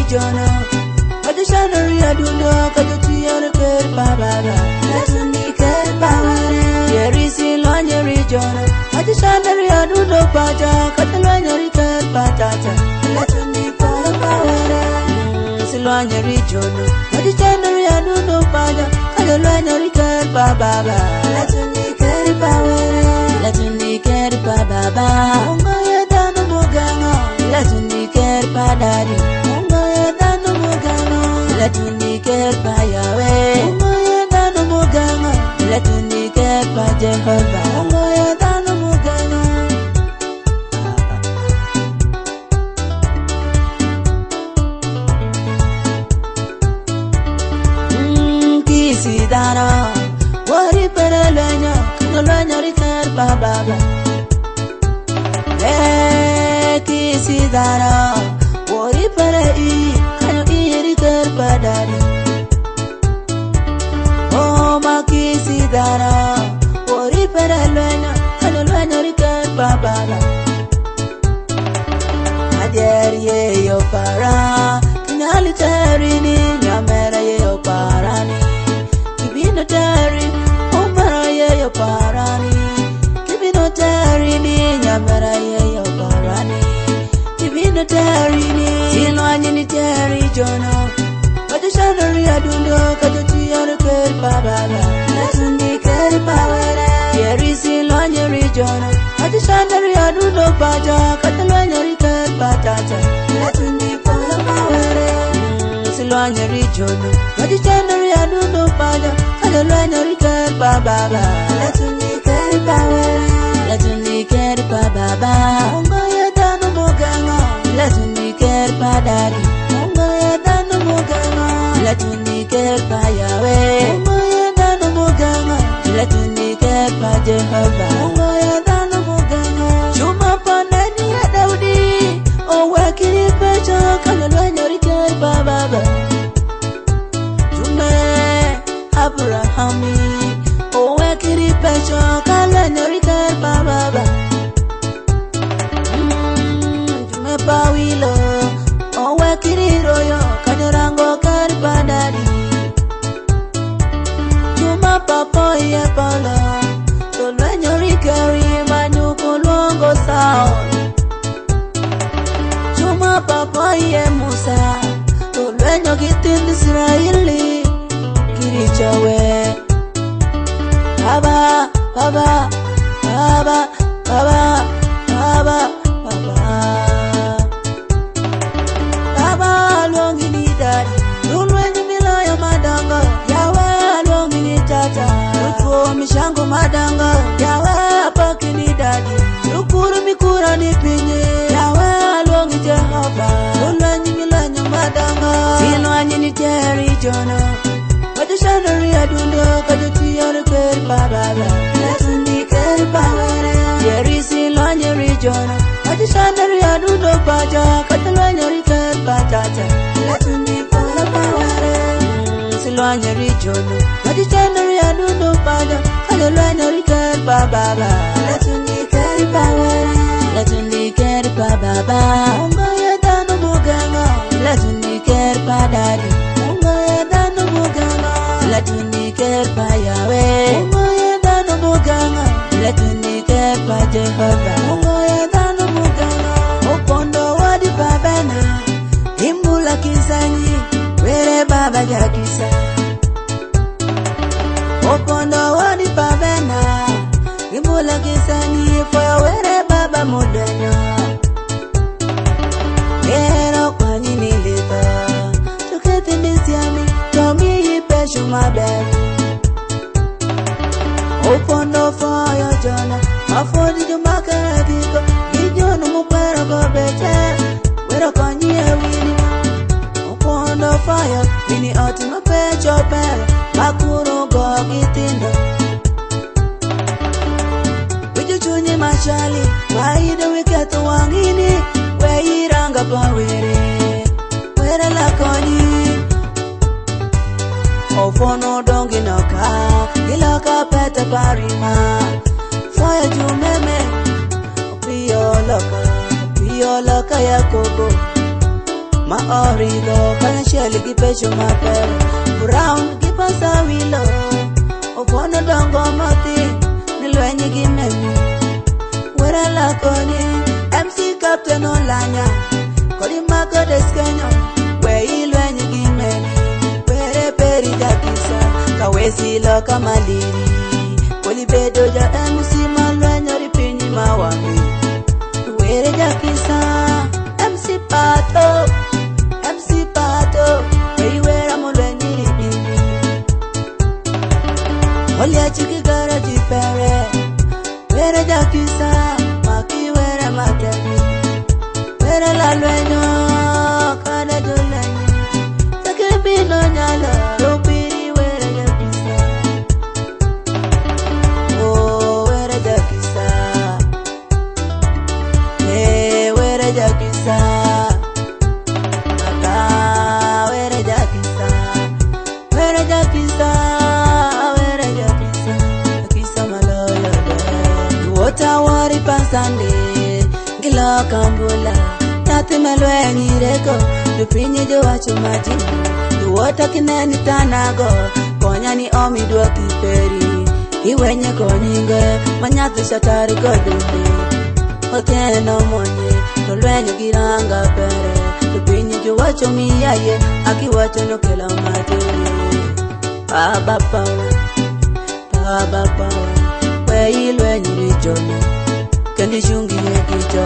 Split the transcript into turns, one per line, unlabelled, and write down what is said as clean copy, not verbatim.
Jono, Adishanari Aduno, Kadutiana Baba, Letuni Baba, Yerisi Lanyari Jono, Adishanari Aduno Paja, Catalanari Patata, Letuni Baba, Silanyari Jono, Adishanari Aduno Paja, Catalanari Baba, Letuni Baba, Letuni Baba, Ongoya Dano Mogano, Letuni Padari, Ongoya Dano Mogano, Letuni Payaway, Ongoya Dano Mogano, Letuni Pajehova, Ongoya Dano Mogano. Kisi Dano, Wari Perelanya, Kanolanya Rikar Baba. Kisi Dano, Wari Perei, Kano Irikar Padari. Oh, ma Kisi Dano, Wari Perelanya, Kanolanya Rikar Baba. Adere yo para, Kinali Tarini, Yamera yo parani, Kibino Tari, Omara yo parani, Kibino Tarini, Yamera yo parani, Kibino Tarini, Silwanya ni Tari Jono, Adishanari Aduno, Kadutiana Baba, Letuni Baba, Yerisi Lanyari Jono, Adishanari Aduno Paja, Catalanari Patata, Letuni Baba, Silwanyari Jono, Adishanari Aduno Paja, Catalanari Baba, Letuni Baba, Letuni Baba, Ongoya Dano Mogano, Letuni Padari, Ongoya Dano Mogano, Letuni Payaway, Ongoya Dano Mogano, Letuni Pajehova, Ongoya Dano Mogano, Chuma Panani Daudi, O Wakiri Pecha, Kalanyari Baba, Jume Abrahami, O Wakiri Pecha, Kalanyari Baba. Pawilo, owe kiriroyo, kanyorango karibandari. Juma papo ye polo, tolwenyo rikari manyuko luongo sao. Juma papo ye Musa, tolwenyo gitin Israeli, kirichowe. Baba, Baba, Baba, Baba, Baba, Baba. Mishango madanga, yawe apakini dadi. Lukuru mikura nipinye, yawe alongi Jehova. Ulanyi milanyo madanga, silwanyi ni Teri Jono. Adishanari Aduno, Kadutiana Baba, Letuni Baba, Yerisi Lanyari Jono. Adishanari Aduno Paja, Catalanari Patata, Letuni Baba, Silwanyari Jono. Adishanari Aduno Paja, Catalanari Baba, Letuni Baba, Letuni Baba, Ongoya Dano Mogano, Letuni Padari, Ongoya Dano Mogano, Letuni Payaway, Ongoya Dano Mogano, Letuni Pajehova, Ongoya Dano Mogano, Opondo Wadi Babana, Himbula Kisani, Were Baba Jakisa. Opondo Wadi Babana, Himbula Kisani, for Were Baba Modena. Ero Kwani Nilita, took it in this yummy, Tommy Peshuma Baby. Opondo for your Jonah, my phone is your market, give you no more go better. Where a Kwani winning. Opondo fire, mini ultimate page or bell, Makuro go gitindo. With you chuni machali, why the wicked wangini, where you ranga pawere, where a laconi. Ofono dongi noka, ilaka peta parima, fire you meme, pio loka ya kogo, ma origo kana sheli gi pecho maber brown gi pasa wilo opono dongo mati nilwenyi gi memi wera la koni MC Captain Olanya kodi mako deskenyo we ilwenyi gi memi pere peri jakisa kawesi lo kamaliri koli bedo ja MC malwenyo ripinyi mawami were jakisa MC Pato wera mulwenyi ripinyi Olia chiki gara jipere were jakisa maki were matemi were la lwenyo kada jolenyi take bino nyalo rupiri were jakisa oh were jakisa were jakisa maka were jakisa were jakisa Tawari pasande gila kambula Nati malwenyi reko Dupinyi jo wacho majini Duwota kineni tanago Konya ni omi dua kiperi Iwenye konyinge Manyathu shatari kodumi Otieno monye Tolwenyo giranga pere Dupinyi jo wacho miyaye Aki wacho no kela maturi Baba pawa Wei ilwenyi rijono Kendi shungi hekicho